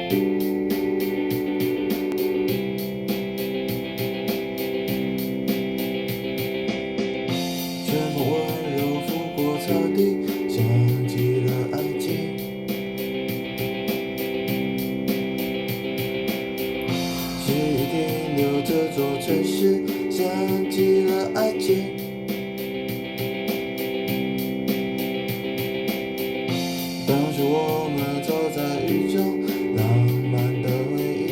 春风温柔拂过草地，想起了爱情。记忆停留这座城市，想起了爱情。当时我们走在雨中，浪漫的回忆。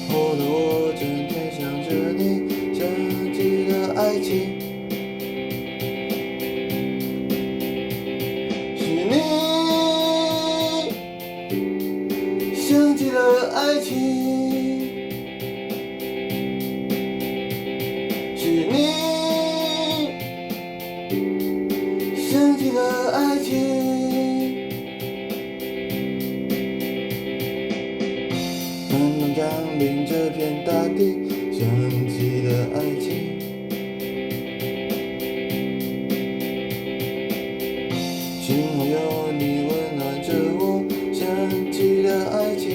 后来我整天想着你，想起了爱情。是你想起了爱情，是你想起了爱情。慢慢降临这片大地，想起了爱情。幸好有你温暖着我，想起了爱情。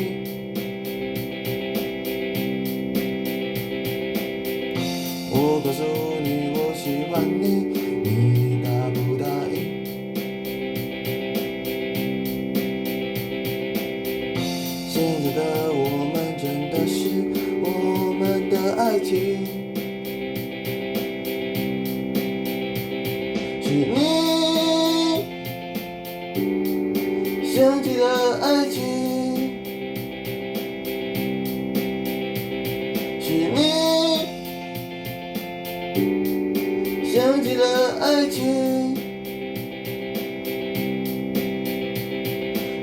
我告诉你我喜欢你，你答不答应？现在的我们真的是我们的爱情。是你想起了爱情，是你想起了爱情，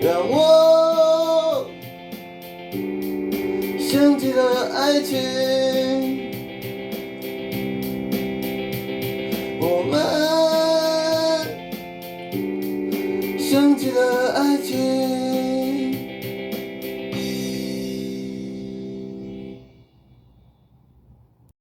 让我想起了爱情。我们想起了爱情。